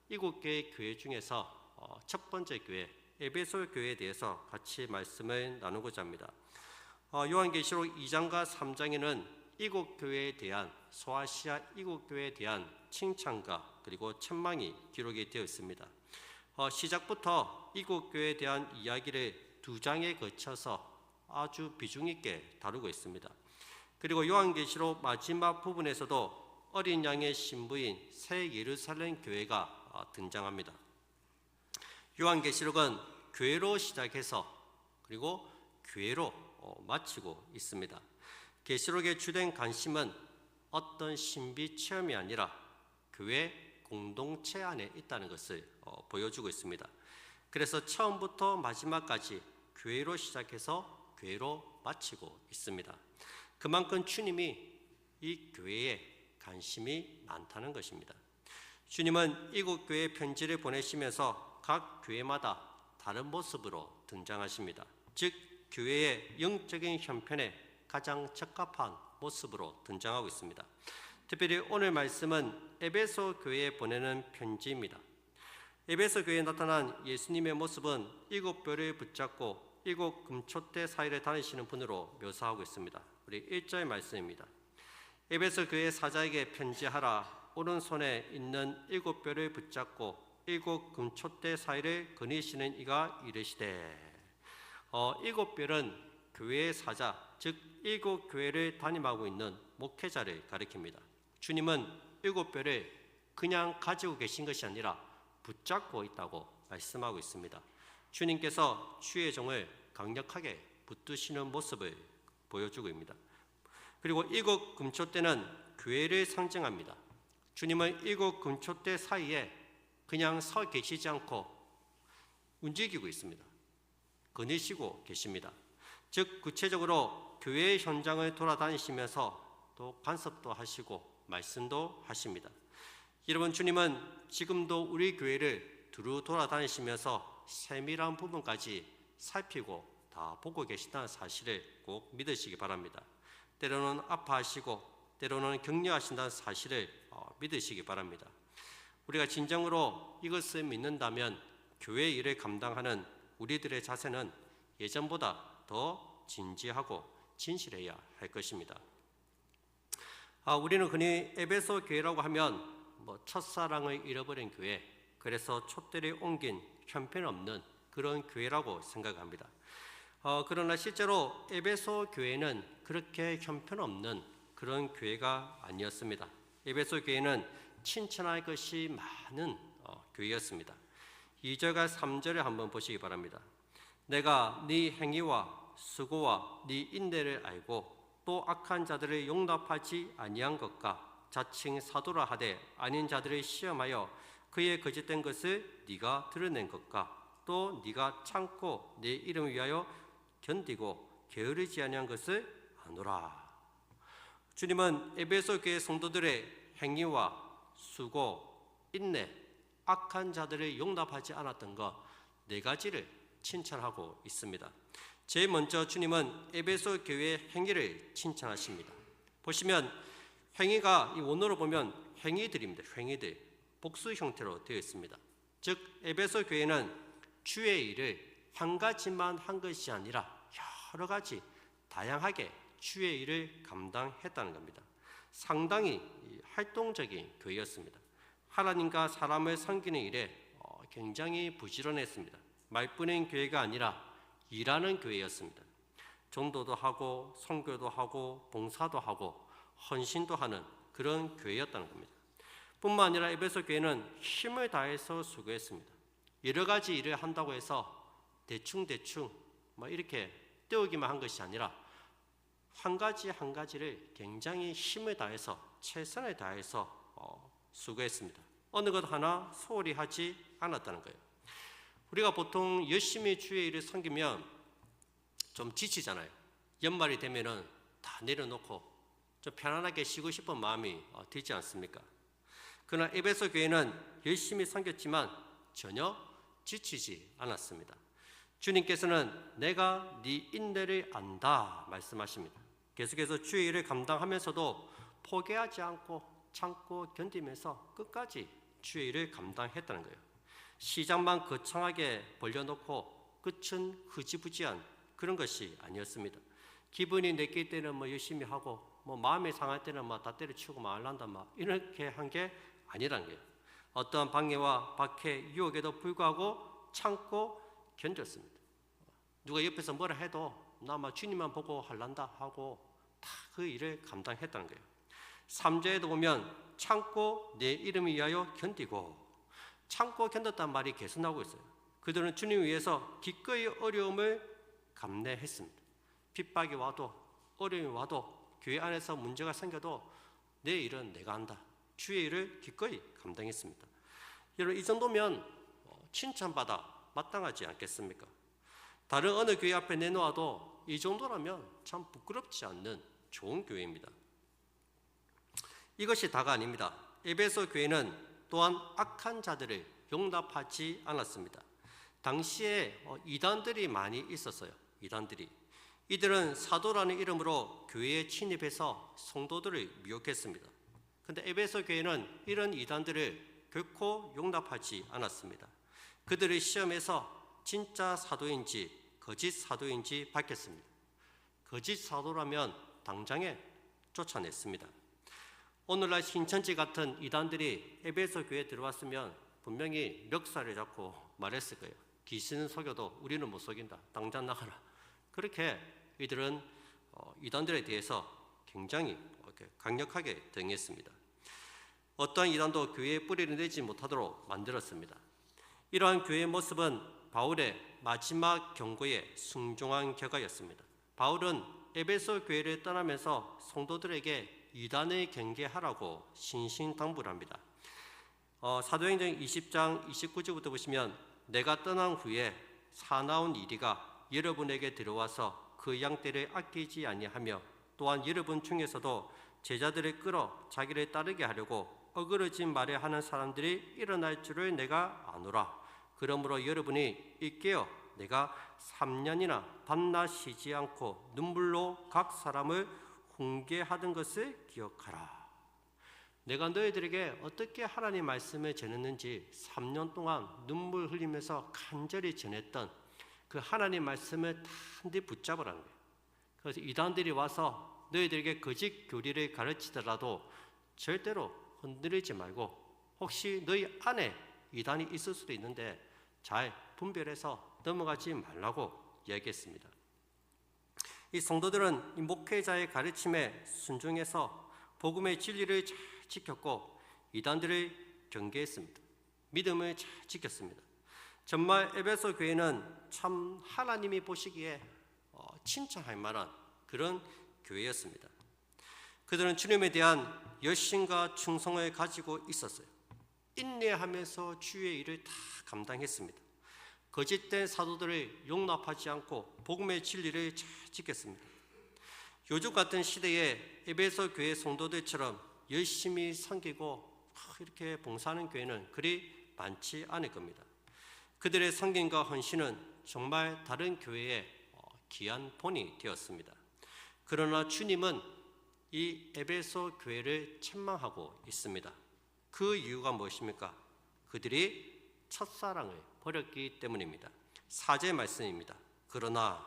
이곳 교회 중에서 첫 번째 교회 에베소 교회에 대해서 같이 말씀을 나누고자 합니다. 요한계시록 2장과 3장에는 이곳 교회에 대한 소아시아 이곳 교회에 대한 칭찬과 그리고 책망이 기록이 되어 있습니다. 시작부터 이곳 교회에 대한 이야기를 2장에 거쳐서 아주 비중 있게 다루고 있습니다. 그리고 요한계시록 마지막 부분에서도 어린 양의 신부인 새 예루살렘 교회가 등장합니다. 요한계시록은 교회로 시작해서 그리고 교회로 마치고 있습니다. 계시록의 주된 관심은 어떤 신비 체험이 아니라 교회 공동체 안에 있다는 것을 보여주고 있습니다. 그래서 처음부터 마지막까지 교회로 시작해서 교회로 마치고 있습니다. 그만큼 주님이 이 교회에 관심이 많다는 것입니다. 주님은 이곳 교회 편지를 보내시면서 각 교회마다 다른 모습으로 등장하십니다. 즉 교회의 영적인 형편에 가장 적합한 모습으로 등장하고 있습니다. 특별히 오늘 말씀은 에베소 교회에 보내는 편지입니다. 에베소 교회에 나타난 예수님의 모습은 이곳 뼈를 붙잡고 이곳 금초대 사이를 다니시는 분으로 묘사하고 있습니다. 우리 1절 말씀입니다. 에베소 교회 사자에게 편지하라. 오른손에 있는 일곱 뼈를 붙잡고 일곱 금촛대 사이를 거니시는 이가 이르시되. 일곱 뼈는 교회의 사자, 즉 일곱 교회를 담임하고 있는 목회자를 가리킵니다. 주님은 일곱 뼈를 그냥 가지고 계신 것이 아니라 붙잡고 있다고 말씀하고 있습니다. 주님께서 주의 종을 강력하게 붙드시는 모습을 보여주고 있습니다. 그리고 일곱 금촛대는 교회를 상징합니다. 주님은 일곱 금촛대 사이에 그냥 서 계시지 않고 움직이고 있습니다. 거니시고 계십니다. 즉 구체적으로 교회의 현장을 돌아다니시면서 또 간섭도 하시고 말씀도 하십니다. 여러분, 주님은 지금도 우리 교회를 두루 돌아다니시면서 세밀한 부분까지 살피고 다 보고 계시다는 사실을 꼭 믿으시기 바랍니다. 때로는 아파하시고 때로는 격려하신다는 사실을 믿으시기 바랍니다. 우리가 진정으로 이것을 믿는다면 교회 일을 감당하는 우리들의 자세는 예전보다 더 진지하고 진실해야 할 것입니다. 우리는 흔히 에베소 교회라고 하면 첫사랑을 잃어버린 교회, 그래서 촛대를 옮긴 형편없는 그런 교회라고 생각합니다. 그러나 실제로 에베소 교회는 그렇게 형편없는 그런 교회가 아니었습니다. 에베소 교회는 칭찬할 것이 많은 교회였습니다. 2절과 3절을 한번 보시기 바랍니다. 내가 네 행위와 수고와 네 인내를 알고 또 악한 자들을 용납하지 아니한 것과 자칭 사도라 하되 아닌 자들을 시험하여 그의 거짓된 것을 네가 드러낸 것과 또 네가 참고 내 이름을 위하여 견디고 게으르지 아니한 것을 아노라. 주님은 에베소 교회 성도들의 행위와 수고, 인내, 악한 자들을 용납하지 않았던 것 4가지를 칭찬하고 있습니다. 제일 먼저 주님은 에베소 교회의 행위를 칭찬하십니다. 보시면 행위가 이 원어로 보면 행위들입니다. 행위들, 복수 형태로 되어 있습니다. 즉 에베소 교회는 주의 일을 한 가지만 한 것이 아니라 여러 가지 다양하게 주의 일을 감당했다는 겁니다. 상당히 활동적인 교회였습니다. 하나님과 사람을 섬기는 일에 굉장히 부지런했습니다. 말뿐인 교회가 아니라 일하는 교회였습니다. 전도도 하고 선교도 하고 봉사도 하고 헌신도 하는 그런 교회였다는 겁니다. 뿐만 아니라 에베소 교회는 힘을 다해서 수고했습니다. 여러 가지 일을 한다고 해서 대충 이렇게 때우기만 한 것이 아니라 한 가지 한 가지를 굉장히 힘을 다해서 최선을 다해서 수고했습니다. 어느 것 하나 소홀히 하지 않았다는 거예요. 우리가 보통 열심히 주의 일을 섬기면 좀 지치잖아요. 연말이 되면은 다 내려놓고 좀 편안하게 쉬고 싶은 마음이 들지 않습니까? 그러나 에베소 교회는 열심히 섬겼지만 전혀 지치지 않았습니다. 주님께서는 내가 네 인내를 안다 말씀하십니다. 계속해서 주의 일을 감당하면서도 포기하지 않고 참고 견디면서 끝까지 주의 일을 감당했다는 거예요. 시장만 거창하게 벌려놓고 끝은 흐지부지한 그런 것이 아니었습니다. 기분이 내킬 때는 뭐 열심히 하고 뭐 마음이 상할 때는 막 다 때려치우고 말란다 막 이렇게 한 게 아니라는 거예요. 어떠한 방해와 박해, 유혹에도 불구하고 참고 견뎠습니다. 누가 옆에서 뭐라 해도 나 막 주님만 보고 할란다 하고 다 그 일을 감당했다는 거예요. 3절에도 보면 참고 내 이름을 위하여 견디고, 참고 견뎠다는 말이 계속 나오고 있어요. 그들은 주님 위해서 기꺼이 어려움을 감내했습니다. 핍박이 와도 어려움이 와도 교회 안에서 문제가 생겨도 내 일은 내가 한다. 주의 일을 기꺼이 감당했습니다. 여러분, 이 정도면 칭찬받아 마땅하지 않겠습니까? 다른 어느 교회 앞에 내놓아도 이 정도라면 참 부끄럽지 않는 좋은 교회입니다. 이것이 다가 아닙니다. 에베소 교회는 또한 악한 자들을 용납하지 않았습니다. 당시에 이단들이 많이 있었어요. 이단들이. 이들은 사도라는 이름으로 교회에 침입해서 성도들을 미혹했습니다. 그런데 에베소 교회는 이런 이단들을 결코 용납하지 않았습니다. 그들을 시험해서 진짜 사도인지 거짓 사도인지 밝혔습니다. 거짓 사도라면 당장에 쫓아냈습니다. 오늘날 신천지 같은 이단들이 에베소 교회에 들어왔으면 분명히 멱살을 잡고 말했을 거예요. 귀신은 속여도 우리는 못 속인다. 당장 나가라. 그렇게 이들은 이단들에 대해서 굉장히 강력하게 대응했습니다. 어떠한 이단도 교회에 뿌리를 내지 못하도록 만들었습니다. 이러한 교회의 모습은 바울의 마지막 경고에 순종한 결과였습니다. 바울은 에베소 교회를 떠나면서 성도들에게 이단을 경계하라고 신신당부를 합니다. 사도행전 20장 29절부터 보시면 내가 떠난 후에 사나운 이리가 여러분에게 들어와서 그 양떼를 아끼지 아니하며 또한 여러분 중에서도 제자들을 끌어 자기를 따르게 하려고 어그러진 말을 하는 사람들이 일어날 줄을 내가 아노라. 그러므로 여러분이 일깨어 내가 3년이나 밤낮 쉬지 않고 눈물로 각 사람을 훈계하던 것을 기억하라. 내가 너희들에게 어떻게 하나님 말씀을 전했는지 3년 동안 눈물 흘리면서 간절히 전했던 그 하나님 말씀을 단디 붙잡으라는 거예요. 그래서 이단들이 와서 너희들에게 거짓 교리를 가르치더라도 절대로 흔들리지 말고, 혹시 너희 안에 이단이 있을 수도 있는데 잘 분별해서 넘어가지 말라고 이야기했습니다. 이 성도들은 이 목회자의 가르침에 순종해서 복음의 진리를 잘 지켰고 이단들을 경계했습니다. 믿음을 잘 지켰습니다. 정말 에베소 교회는 참 하나님이 보시기에 칭찬할 만한 그런 교회였습니다. 그들은 주님에 대한 열심과 충성을 가지고 있었어요. 인내하면서 주의 일을 다 감당했습니다. 거짓된 사도들을 용납하지 않고 복음의 진리를 잘 지켰습니다. 요즘 같은 시대에 에베소 교회 성도들처럼 열심히 섬기고 이렇게 봉사하는 교회는 그리 많지 않을 겁니다. 그들의 섬김과 헌신은 정말 다른 교회의 귀한 본이 되었습니다. 그러나 주님은 이 에베소 교회를 책망하고 있습니다. 그 이유가 무엇입니까? 그들이 첫사랑을 버렸기 때문입니다. 4절 말씀입니다. 그러나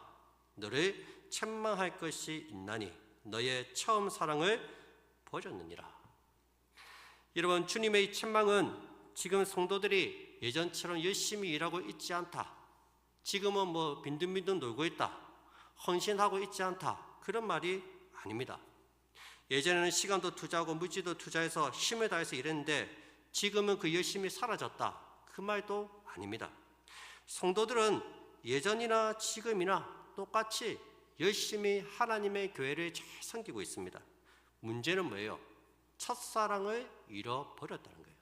너를 책망할 것이 있나니 너의 처음 사랑을 버렸느니라. 여러분, 주님의 책망은 지금 성도들이 예전처럼 열심히 일하고 있지 않다, 지금은 뭐 빈둥빈둥 놀고 있다, 헌신하고 있지 않다, 그런 말이 아닙니다. 예전에는 시간도 투자하고 물질도 투자해서 힘을 다해서 일했는데 지금은 그 열심이 사라졌다, 그 말도 아닙니다. 성도들은 예전이나 지금이나 똑같이 열심히 하나님의 교회를 잘 섬기고 있습니다. 문제는 뭐예요? 첫사랑을 잃어버렸다는 거예요.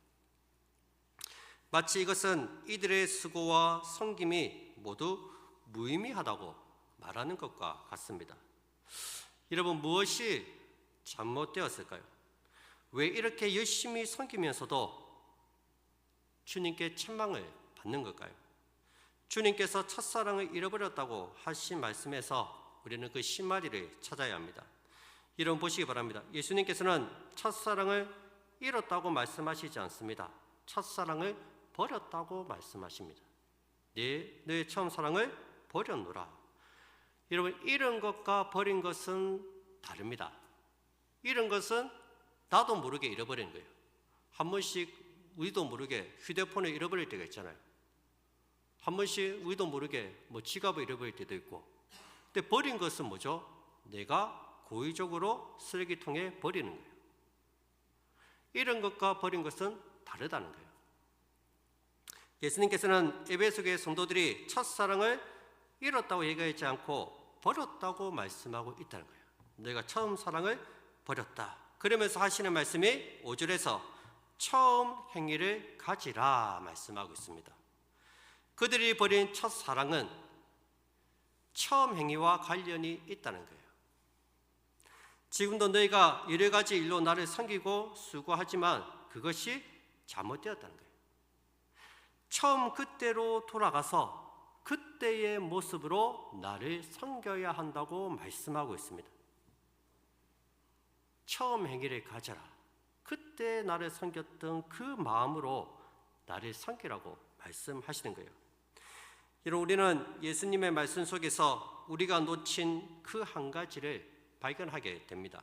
마치 이것은 이들의 수고와 섬김이 모두 무의미하다고 말하는 것과 같습니다. 여러분, 무엇이 잘못되었을까요? 왜 이렇게 열심히 섬기면서도 주님께 책망을 받는 걸까요? 주님께서 첫사랑을 잃어버렸다고 하신 말씀에서 우리는 그 심마리를 찾아야 합니다. 여러분 보시기 바랍니다. 예수님께서는 첫사랑을 잃었다고 말씀하시지 않습니다. 첫사랑을 버렸다고 말씀하십니다. 너의 처음 사랑을 버렸노라. 여러분, 잃은 것과 버린 것은 다릅니다. 잃은 것은 나도 모르게 잃어버리는 거예요. 한 번씩 우리도 모르게 휴대폰을 잃어버릴 때가 있잖아요. 한 번씩 우리도 모르게 지갑을 잃어버릴 때도 있고. 근데 버린 것은 뭐죠? 내가 고의적으로 쓰레기통에 버리는 거예요. 잃은 것과 버린 것은 다르다는 거예요. 예수님께서는 에베소교회 성도들이 첫사랑을 잃었다고 얘기하지 않고 버렸다고 말씀하고 있다는 거예요. 너희가 처음 사랑을 버렸다. 그러면서 하시는 말씀이 5절에서 처음 행위를 가지라 말씀하고 있습니다. 그들이 버린 첫사랑은 처음 행위와 관련이 있다는 거예요. 지금도 너희가 여러 가지 일로 나를 섬기고 수고하지만 그것이 잘못되었다는 거예요. 처음 그때로 돌아가서 그때의 모습으로 나를 섬겨야 한다고 말씀하고 있습니다. 처음 행위를 가져라. 그때 나를 섬겼던 그 마음으로 나를 섬기라고 말씀하시는 거예요. 여러분, 우리는 예수님의 말씀 속에서 우리가 놓친 그 한 가지를 발견하게 됩니다.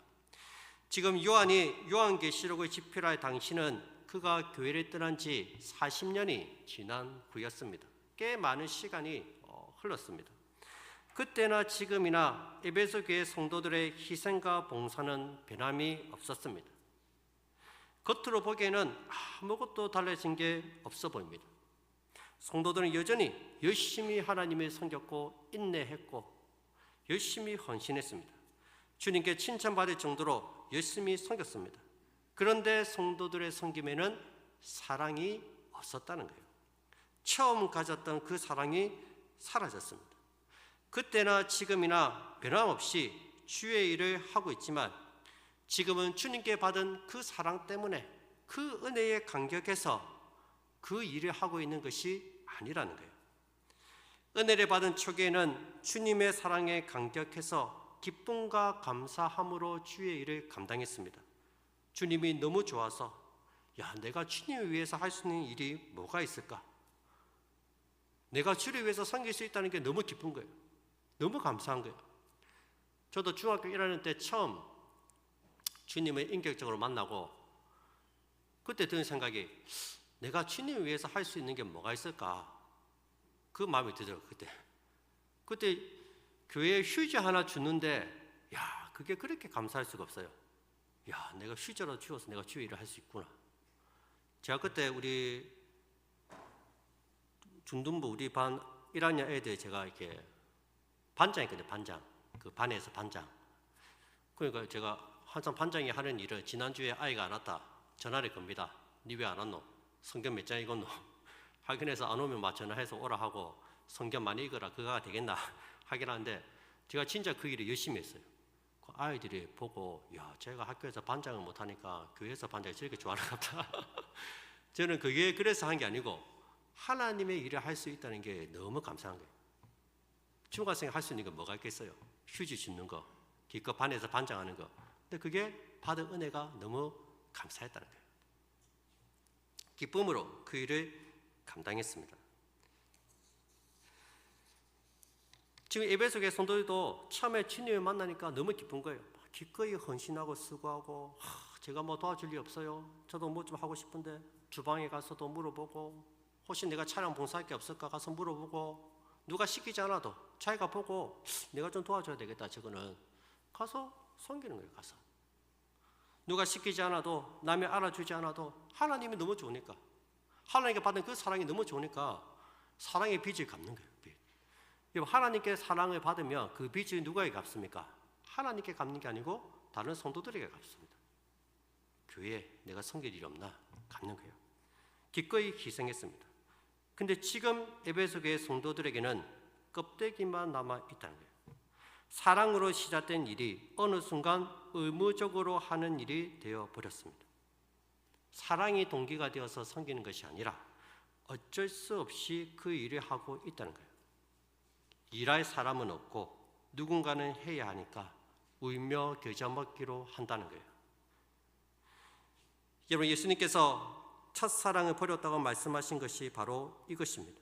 지금 요한이 요한계시록을 집필할 당시는 그가 교회를 떠난 지 40년이 지난 후였습니다. 꽤 많은 시간이 흘렀습니다. 그때나 지금이나 에베소 교회 성도들의 희생과 봉사는 변함이 없었습니다. 겉으로 보기에는 아무것도 달라진 게 없어 보입니다. 성도들은 여전히 열심히 하나님을 섬겼고 인내했고 열심히 헌신했습니다. 주님께 칭찬받을 정도로 열심히 섬겼습니다. 그런데 성도들의 섬김에는 사랑이 없었다는 거예요. 처음 가졌던 그 사랑이 사라졌습니다. 그때나 지금이나 변함없이 주의 일을 하고 있지만 지금은 주님께 받은 그 사랑 때문에 그 은혜에 감격해서 그 일을 하고 있는 것이 아니라는 거예요. 은혜를 받은 초기에는 주님의 사랑에 감격해서 기쁨과 감사함으로 주의 일을 감당했습니다. 주님이 너무 좋아서 내가 주님을 위해서 할 수 있는 일이 뭐가 있을까? 내가 주를 위해서 섬길 수 있다는 게 너무 기쁜 거예요. 너무 감사한 거예요. 저도 중학교 1학년 때 처음 주님을 인격적으로 만나고 그때 드는 생각이 내가 주님을 위해서 할 수 있는 게 뭐가 있을까? 그 마음이 들더라고요. 그때 교회에 휴지 하나 주는데 그게 그렇게 감사할 수가 없어요. 내가 휴지라도 주어서 내가 주의 일을 할 수 있구나. 제가 그때 우리 중등부 우리 반 1학년 애들 제가 이렇게 반장이거든요. 반장. 그 반에서 반장. 그러니까 제가 항상 반장이 하는 일을 지난주에 아이가 안 왔다. 전화를 겁니다. 니 왜 안 왔노? 성경 몇 장 읽었노? 확인해서 안 오면 전화해서 오라 하고 성경 많이 읽어라. 그거가 되겠나? 하긴 하는데 제가 진짜 그 일을 열심히 했어요. 그 아이들이 보고 제가 학교에서 반장을 못하니까 교회에서 반장이 저렇게 좋아하는 것 같다. 저는 그게 그래서 한 게 아니고 하나님의 일을 할 수 있다는 게 너무 감사한 거예요. 중학생이 할 수 있는 게 뭐가 있겠어요? 휴지 줍는 거, 기껏 반에서 반장하는 거. 근데 그게 받은 은혜가 너무 감사했다는 거예요. 기쁨으로 그 일을 감당했습니다. 지금 에베소 교회 성도들도 처음에 주님을 만나니까 너무 기쁜 거예요. 기꺼이 헌신하고 수고하고 제가 도와줄 일 없어요. 저도 뭐 좀 하고 싶은데 주방에 가서도 물어보고 혹시 내가 차량 봉사할 게 없을까 가서 물어보고 누가 시키지 않아도 자기가 보고 내가 좀 도와줘야 되겠다. 저거는 가서 섬기는 거예요. 가서 누가 시키지 않아도 남이 알아주지 않아도 하나님이 너무 좋으니까 하나님께 받은 그 사랑이 너무 좋으니까 사랑의 빚을 갚는 거예요. 하나님께 사랑을 받으면 그 빚을 누가 갚습니까? 하나님께 갚는 게 아니고 다른 성도들에게 갚습니다. 교회에 내가 섬길 일이 없나? 갚는 거예요. 기꺼이 희생했습니다. 근데 지금 에베소 교회 성도들에게는 껍데기만 남아 있다는 거예요. 사랑으로 시작된 일이 어느 순간 의무적으로 하는 일이 되어 버렸습니다. 사랑이 동기가 되어서 섬기는 것이 아니라 어쩔 수 없이 그 일을 하고 있다는 거예요. 일할 사람은 없고 누군가는 해야 하니까 울며 겨자 먹기로 한다는 거예요. 여러분, 예수님께서 첫사랑을 버렸다고 말씀하신 것이 바로 이것입니다.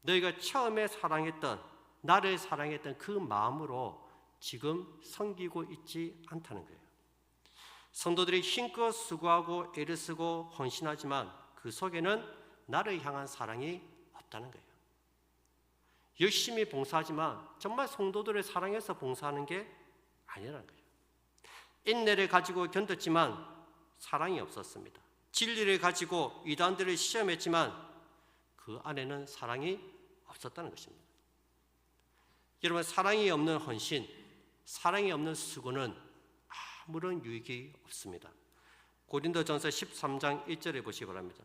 너희가 처음에 나를 사랑했던 그 마음으로 지금 섬기고 있지 않다는 거예요. 성도들이 힘껏 수고하고 애를 쓰고 헌신하지만 그 속에는 나를 향한 사랑이 없다는 거예요. 열심히 봉사하지만 정말 성도들을 사랑해서 봉사하는 게 아니라는 거예요. 인내를 가지고 견뎠지만 사랑이 없었습니다. 진리를 가지고 이단들을 시험했지만 그 안에는 사랑이 없었다는 것입니다. 여러분, 사랑이 없는 헌신, 사랑이 없는 수고는 아무런 유익이 없습니다. 고린도전서 13장 1절에 보시기 바랍니다.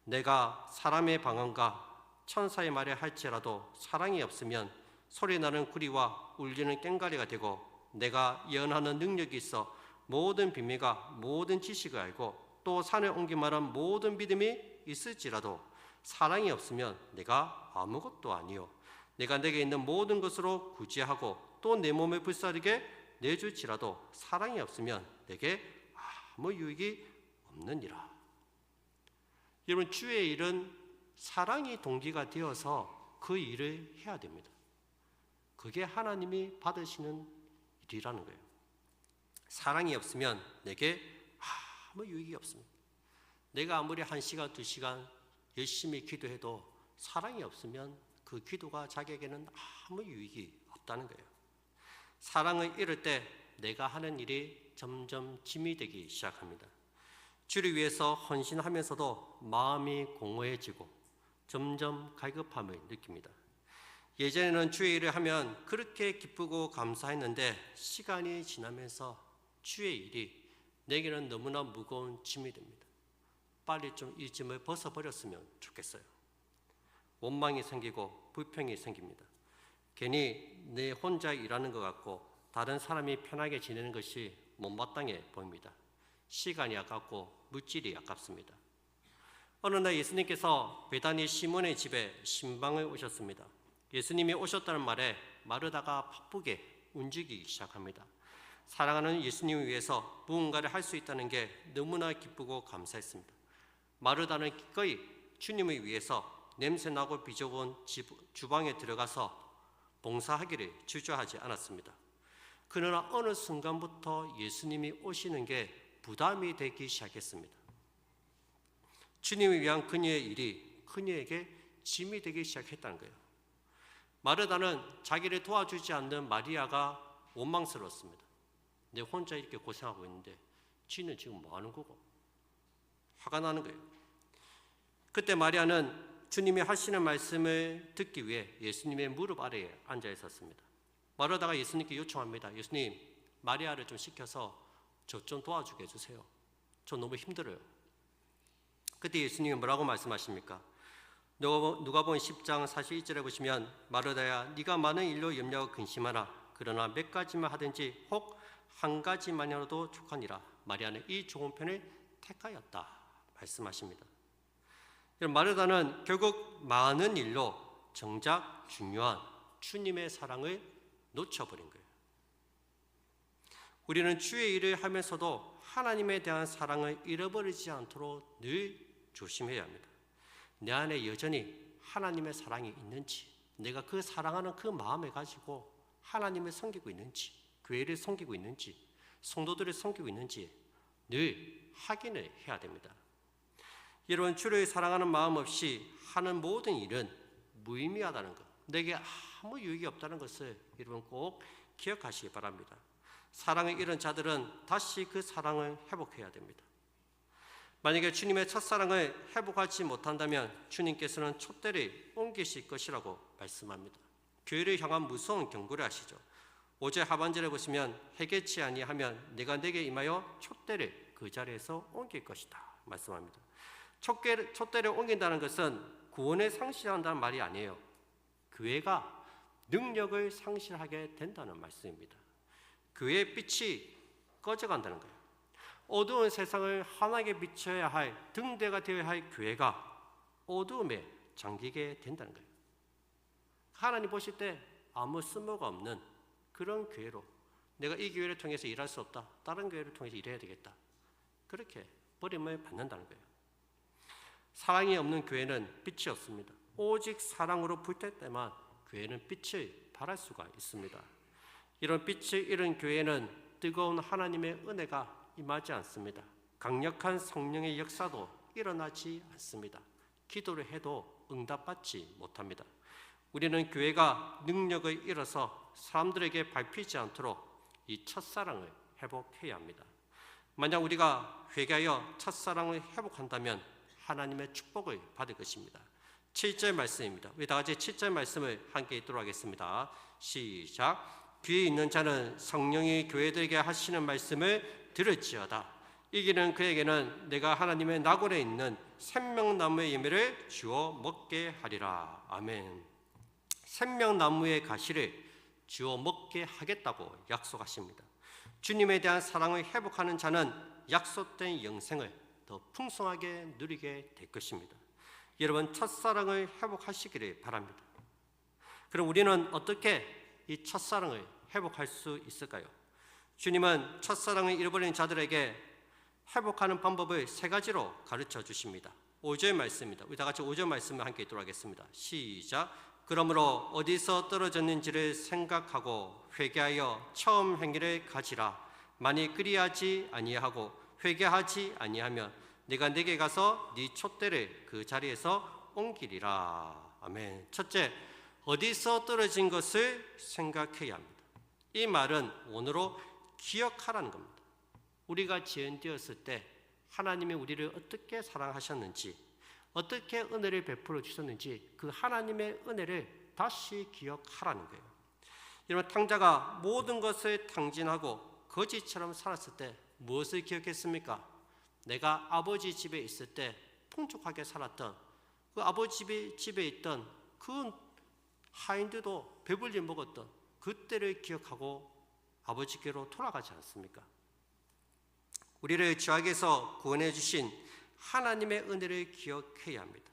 내가 사람의 방언과 천사의 말을 할지라도 사랑이 없으면 소리나는 구리와 울리는 꽹과리가 되고 내가 예언하는 능력이 있어 모든 비밀과 모든 지식을 알고 또 산을 옮기말한 모든 믿음이 있을지라도 사랑이 없으면 내가 아무것도 아니요 내가 내게 있는 모든 것으로 구제하고 또 내 몸을 불사르게 내줄지라도 사랑이 없으면 내게 아무 유익이 없느니라. 여러분, 주의 일은 사랑이 동기가 되어서 그 일을 해야 됩니다. 그게 하나님이 받으시는 일이라는 거예요. 사랑이 없으면 내게 아무 유익이 없습니다. 내가 아무리 1시간, 2시간 열심히 기도해도 사랑이 없으면 그 기도가 자기에게는 아무 유익이 없다는 거예요. 사랑을 잃을 때 내가 하는 일이 점점 짐이 되기 시작합니다. 주를 위해서 헌신하면서도 마음이 공허해지고 점점 갈급함을 느낍니다. 예전에는 주의 일을 하면 그렇게 기쁘고 감사했는데 시간이 지나면서 주의 일이 내게는 너무나 무거운 짐이 됩니다. 빨리 좀 이 짐을 벗어버렸으면 좋겠어요. 원망이 생기고 불평이 생깁니다. 괜히 내 혼자 일하는 것 같고 다른 사람이 편하게 지내는 것이 못마땅해 보입니다. 시간이 아깝고 물질이 아깝습니다. 어느 날 예수님께서 베다니 시몬의 집에 신방을 오셨습니다. 예수님이 오셨다는 말에 마르다가 바쁘게 움직이기 시작합니다. 사랑하는 예수님을 위해서 무언가를 할 수 있다는 게 너무나 기쁘고 감사했습니다. 마르다는 기꺼이 주님을 위해서 냄새나고 비좁은 주방에 들어가서 봉사하기를 주저하지 않았습니다. 그러나 어느 순간부터 예수님이 오시는 게 부담이 되기 시작했습니다. 주님을 위한 그녀의 일이 그녀에게 짐이 되기 시작했다는 거예요. 마르다는 자기를 도와주지 않는 마리아가 원망스러웠습니다. 내 혼자 이렇게 고생하고 있는데 지는 지금 뭐 하는 거고? 화가 나는 거예요. 그때 마리아는 주님이 하시는 말씀을 듣기 위해 예수님의 무릎 아래에 앉아 있었습니다. 마르다가 예수님께 요청합니다. 예수님, 마리아를 좀 시켜서 저 좀 도와주게 해주세요. 저 너무 힘들어요. 그때 예수님이 뭐라고 말씀하십니까? 누가복음 10장 41절에 보시면 마르다야, 네가 많은 일로 염려하고 근심하라. 그러나 몇 가지만 하든지 혹 한 가지만이라도 족하니라. 마리아는 이 좋은 편을 택하였다 말씀하십니다. 마르다는 결국 많은 일로 정작 중요한 주님의 사랑을 놓쳐버린 거예요. 우리는 주의 일을 하면서도 하나님에 대한 사랑을 잃어버리지 않도록 늘 조심해야 합니다. 내 안에 여전히 하나님의 사랑이 있는지, 내가 그 사랑하는 그 마음을 가지고 하나님을 섬기고 있는지, 교회를 섬기고 있는지, 성도들을 섬기고 있는지 늘 확인을 해야 됩니다. 여러분, 주를 사랑하는 마음 없이 하는 모든 일은 무의미하다는 것, 내게 아무 유익이 없다는 것을 여러분 꼭 기억하시기 바랍니다. 사랑을 잃은 자들은 다시 그 사랑을 회복해야 됩니다. 만약에 주님의 첫사랑을 회복하지 못한다면 주님께서는 촛대를 옮기실 것이라고 말씀합니다. 교회를 향한 무서운 경고를 하시죠. 5절 하반절에 보시면 해결치 아니하면 내가 내게 임하여 촛대를 그 자리에서 옮길 것이다 말씀합니다. 촛대를 옮긴다는 것은 구원을 상실한다는 말이 아니에요. 교회가 능력을 상실하게 된다는 말씀입니다. 교회의 빛이 꺼져간다는 거예요. 어두운 세상을 환하게 비춰야 할 등대가 되어야 할 교회가 어두움에 잠기게 된다는 거예요. 하나님 보실 때 아무 쓸모가 없는 그런 교회로, 내가 이 교회를 통해서 일할 수 없다, 다른 교회를 통해서 일해야 되겠다, 그렇게 버림을 받는다는 거예요. 사랑이 없는 교회는 빛이 없습니다. 오직 사랑으로 불탈 때만 교회는 빛을 발할 수가 있습니다. 이런 빛을 잃은 교회는 뜨거운 하나님의 은혜가 임하지 않습니다. 강력한 성령의 역사도 일어나지 않습니다. 기도를 해도 응답받지 못합니다. 우리는 교회가 능력을 잃어서 사람들에게 밟히지 않도록 이 첫사랑을 회복해야 합니다. 만약 우리가 회개하여 첫사랑을 회복한다면 하나님의 축복을 받을 것입니다. 7절 말씀입니다. 우리 다 같이 7절 말씀을 함께 읽도록 하겠습니다. 시작. 귀에 있는 자는 성령이 교회들에게 하시는 말씀을 들을지어다. 이기는 그에게는 내가 하나님의 나골에 있는 생명나무의 열매를 주어 먹게 하리라. 아멘. 생명나무의 가시를 주어 먹게 하겠다고 약속하십니다. 주님에 대한 사랑을 회복하는 자는 약속된 영생을 더 풍성하게 누리게 될 것입니다. 여러분, 첫사랑을 회복하시기를 바랍니다. 그럼 우리는 어떻게 이 첫사랑을 회복할 수 있을까요? 주님은 첫사랑을 잃어버린 자들에게 회복하는 방법을 세 가지로 가르쳐 주십니다. 5절 말씀입니다. 우리 다 같이 5절 말씀을 함께 읽도록 하겠습니다. 시작. 그러므로 어디서 떨어졌는지를 생각하고 회개하여 처음 행위를 가지라. 만일 그리하지 아니하고 회개하지 아니하면 네가 내게 가서 네 촛대를 그 자리에서 옮기리라. 아멘. 첫째, 어디서 떨어진 것을 생각해야 합니다. 이 말은 원어로 기억하라는 겁니다. 우리가 지연되었을 때 하나님이 우리를 어떻게 사랑하셨는지, 어떻게 은혜를 베풀어 주셨는지 그 하나님의 은혜를 다시 기억하라는 거예요. 여러분, 탕자가 모든 것을 탕진하고 거지처럼 살았을 때 무엇을 기억했습니까? 내가 아버지 집에 있을 때 풍족하게 살았던 그 아버지 집에 있던 그 하인들도 배불리 먹었던 그때를 기억하고 아버지께로 돌아가지 않습니까? 우리를 죄악에서 구원해 주신 하나님의 은혜를 기억해야 합니다.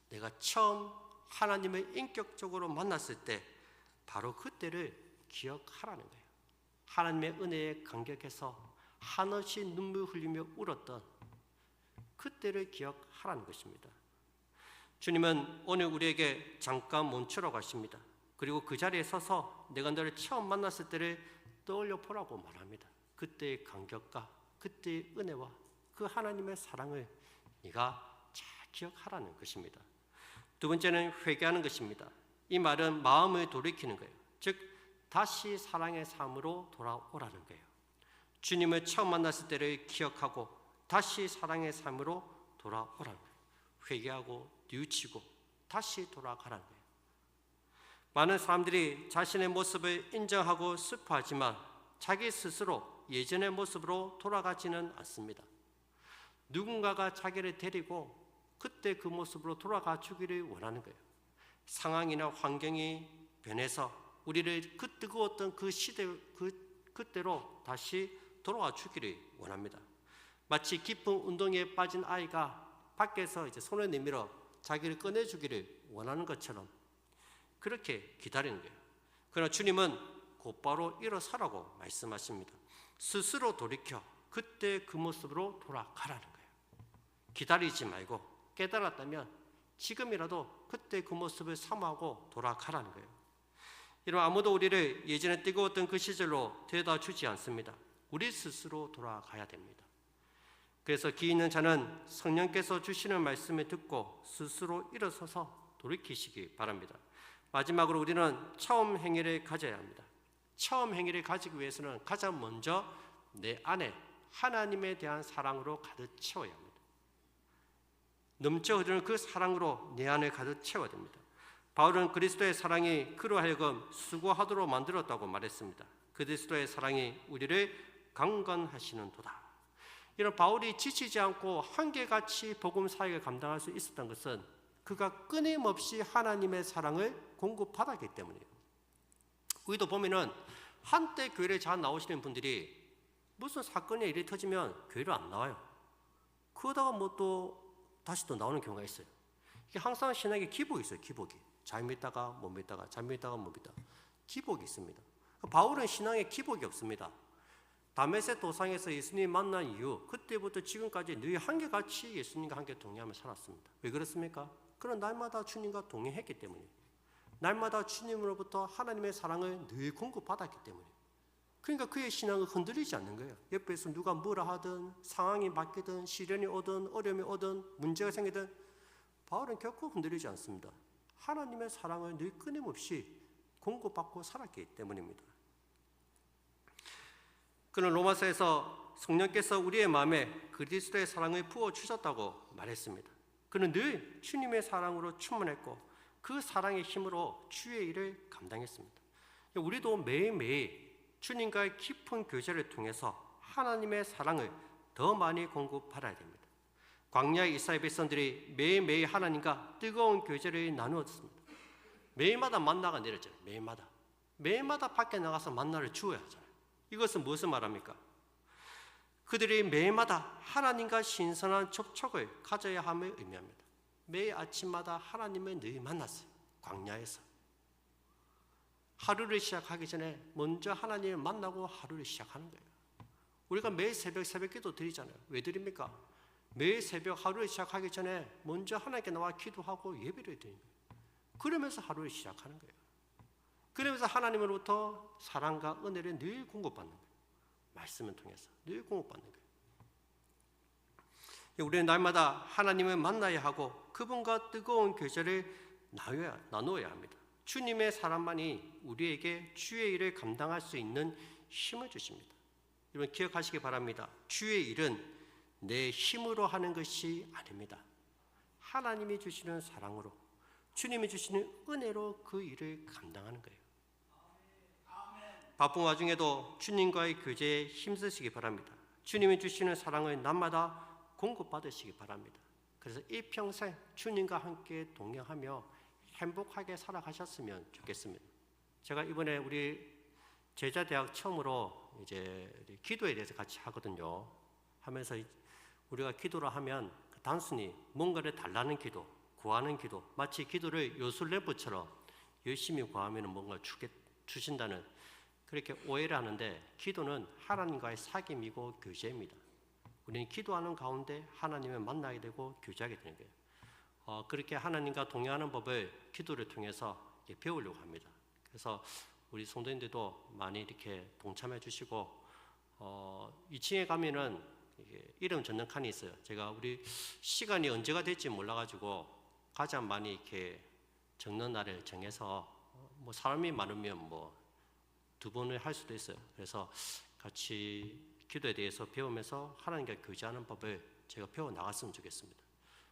내가 처음 하나님을 인격적으로 만났을 때 바로 그때를 기억하라는 거예요. 하나님의 은혜에 감격해서 한없이 눈물 흘리며 울었던 그때를 기억하라는 것입니다. 주님은 오늘 우리에게 잠깐 멈추라고 하십니다. 그리고 그 자리에 서서 내가 너를 처음 만났을 때를 떠올려 보라고 말합니다. 그때의 감격과 그때의 은혜와 그 하나님의 사랑을 네가 잘 기억하라는 것입니다. 두 번째는 회개하는 것입니다. 이 말은 마음을 돌이키는 거예요. 즉 다시 사랑의 삶으로 돌아오라는 거예요. 주님을 처음 만났을 때를 기억하고 다시 사랑의 삶으로 돌아오라는 거예요. 회개하고 뉘우치고 다시 돌아가라는 거예요. 많은 사람들이 자신의 모습을 인정하고 슬퍼하지만 자기 스스로 예전의 모습으로 돌아가지는 않습니다. 누군가가 자기를 데리고 그때 그 모습으로 돌아가 주기를 원하는 거예요. 상황이나 환경이 변해서 우리를 그 뜨거웠던 그 시대 그때로 다시 돌아와 주기를 원합니다. 마치 깊은 운동에 빠진 아이가 밖에서 이제 손을 내밀어 자기를 꺼내주기를 원하는 것처럼 그렇게 기다리는 거예요. 그러나 주님은 곧바로 일어서라고 말씀하십니다. 스스로 돌이켜 그때 그 모습으로 돌아가라는 거예요. 기다리지 말고 깨달았다면 지금이라도 그때 그 모습을 사모하고 돌아가라는 거예요. 여러분, 아무도 우리를 예전에 뜨거웠던 그 시절로 데려다 주지 않습니다. 우리 스스로 돌아가야 됩니다. 그래서 기 있는 자는 성령께서 주시는 말씀을 듣고 스스로 일어서서 돌이키시기 바랍니다. 마지막으로 우리는 처음 행위를 가져야 합니다. 처음 행위를 가지기 위해서는 가장 먼저 내 안에 하나님에 대한 사랑으로 가득 채워야 합니다. 넘쳐 흐르는 그 사랑으로 내 안을 가득 채워야 됩니다. 바울은 그리스도의 사랑이 그로 하여금 수고하도록 만들었다고 말했습니다. 그리스도의 사랑이 우리를 강건하시는도다. 이런 바울이 지치지 않고 한결같이 복음 사역을 감당할 수 있었던 것은 그가 끊임없이 하나님의 사랑을 공급받았기 때문이에요. 우리도 보면은 한때 교회를 잘 나오시는 분들이 무슨 사건이 일이 터지면 교회를 안 나와요. 그러다가 뭐 또 다시 또 나오는 경우가 있어요. 이게 항상 신학에 기복이 있어요. 기복이. 잘 믿다가 못 믿다가 잘 믿다가 못 믿다가 기복이 있습니다. 바울은 신앙에 기복이 없습니다. 다메섹 도상에서 예수님 만난 이후 그때부터 지금까지 늘 한결같이 예수님과 함께 동행하며 살았습니다. 왜 그렇습니까? 그런 날마다 주님과 동행했기 때문이에요. 날마다 주님으로부터 하나님의 사랑을 늘 공급받았기 때문이에요. 그러니까 그의 신앙은 흔들리지 않는 거예요. 옆에서 누가 뭐라 하든 상황이 바뀌든 시련이 오든 어려움이 오든 문제가 생기든 바울은 결코 흔들리지 않습니다. 하나님의 사랑을 늘 끊임없이 공급받고 살았기 때문입니다. 그는 로마서에서 성령께서 우리의 마음에 그리스도의 사랑을 부어주셨다고 말했습니다. 그는 늘 주님의 사랑으로 충만했고 그 사랑의 힘으로 주의 일을 감당했습니다. 우리도 매일매일 주님과의 깊은 교제를 통해서 하나님의 사랑을 더 많이 공급받아야 됩니다. 광야의 이스라엘 백성들이 매일매일 하나님과 뜨거운 교제를 나누었습니다. 매일마다 만나가 내렸잖아요. 매일마다 밖에 나가서 만나를 주어야 하잖아요. 이것은 무엇을 말합니까? 그들이 매일마다 하나님과 신선한 접촉을 가져야 함을 의미합니다. 매일 아침마다 하나님을 늘 만났어요. 광야에서. 하루를 시작하기 전에 먼저 하나님을 만나고 하루를 시작하는 거예요. 우리가 매일 새벽 기도 드리잖아요. 왜 드립니까? 매일 새벽 하루를 시작하기 전에 먼저 하나님께 나와 기도하고 예배를 드리는 거예요. 그러면서 하루를 시작하는 거예요. 그러면서 하나님으로부터 사랑과 은혜를 늘 공급받는 거예요. 말씀을 통해서 늘 공급받는 거예요. 우리는 날마다 하나님을 만나야 하고 그분과 뜨거운 교제를 나누어야 합니다. 주님의 사랑만이 우리에게 주의 일을 감당할 수 있는 힘을 주십니다. 여러분 기억하시기 바랍니다. 주의 일은 내 힘으로 하는 것이 아닙니다. 하나님이 주시는 사랑으로, 주님이 주시는 은혜로 그 일을 감당하는 거예요. 바쁜 와중에도 주님과의 교제에 힘쓰시기 바랍니다. 주님이 주시는 사랑을 날마다 공급받으시기 바랍니다. 그래서 일평생 주님과 함께 동행하며 행복하게 살아가셨으면 좋겠습니다. 제가 이번에 우리 제자대학 처음으로 이제 기도에 대해서 같이 하거든요. 하면서 우리가 기도를 하면 단순히 뭔가를 달라는 기도, 구하는 기도, 마치 기도를 요술래프처럼 열심히 구하면 뭔가 주신다는 그렇게 오해를 하는데 기도는 하나님과의 사귐이고 교제입니다. 우리는 기도하는 가운데 하나님을 만나게 되고 교제하게 되는 거예요. 그렇게 하나님과 동행하는 법을 기도를 통해서 배우려고 합니다. 그래서 우리 성도님들도 많이 이렇게 동참해 주시고 2층에 가면은 이름 적는 칸이 있어요. 제가 우리 시간이 언제가 될지 몰라가지고 가장 많이 이렇게 적는 날을 정해서 뭐 사람이 많으면 뭐 2번을 할 수도 있어요. 그래서 같이 기도에 대해서 배우면서 하나님과 교제하는 법을 제가 배워 나갔으면 좋겠습니다.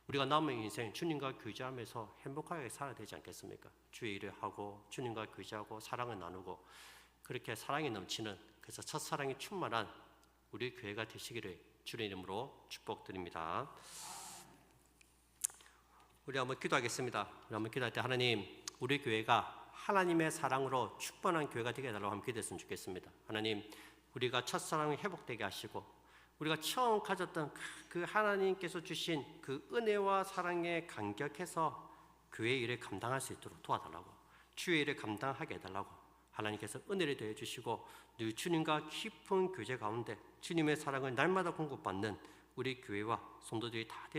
우리가 남은 인생 주님과 교제하면서 행복하게 살아야 되지 않겠습니까? 주의 일을 하고 주님과 교제하고 사랑을 나누고 그렇게 사랑이 넘치는 그래서 첫사랑이 충만한 우리 교회가 되시기를 주의 이름으로 축복드립니다. 우리 한번 기도하겠습니다. 우리 한번 기도할 때 하나님, 우리 교회가 하나님의 사랑으로 충만한 교회가 되게 해달라고 함께 기도했으면 좋겠습니다. 하나님, 우리가 첫사랑이 회복되게 하시고 우리가 처음 가졌던 그 하나님께서 주신 그 은혜와 사랑에 감격해서 교회의 일을 감당할 수 있도록 도와달라고, 주의 일을 감당하게 해달라고 하나님께서 은혜를 더해 주시고 늘 주님과 깊은 교제 가운데 주님의 사랑을 날마다 공급받는 우리 교회와 성도들이 다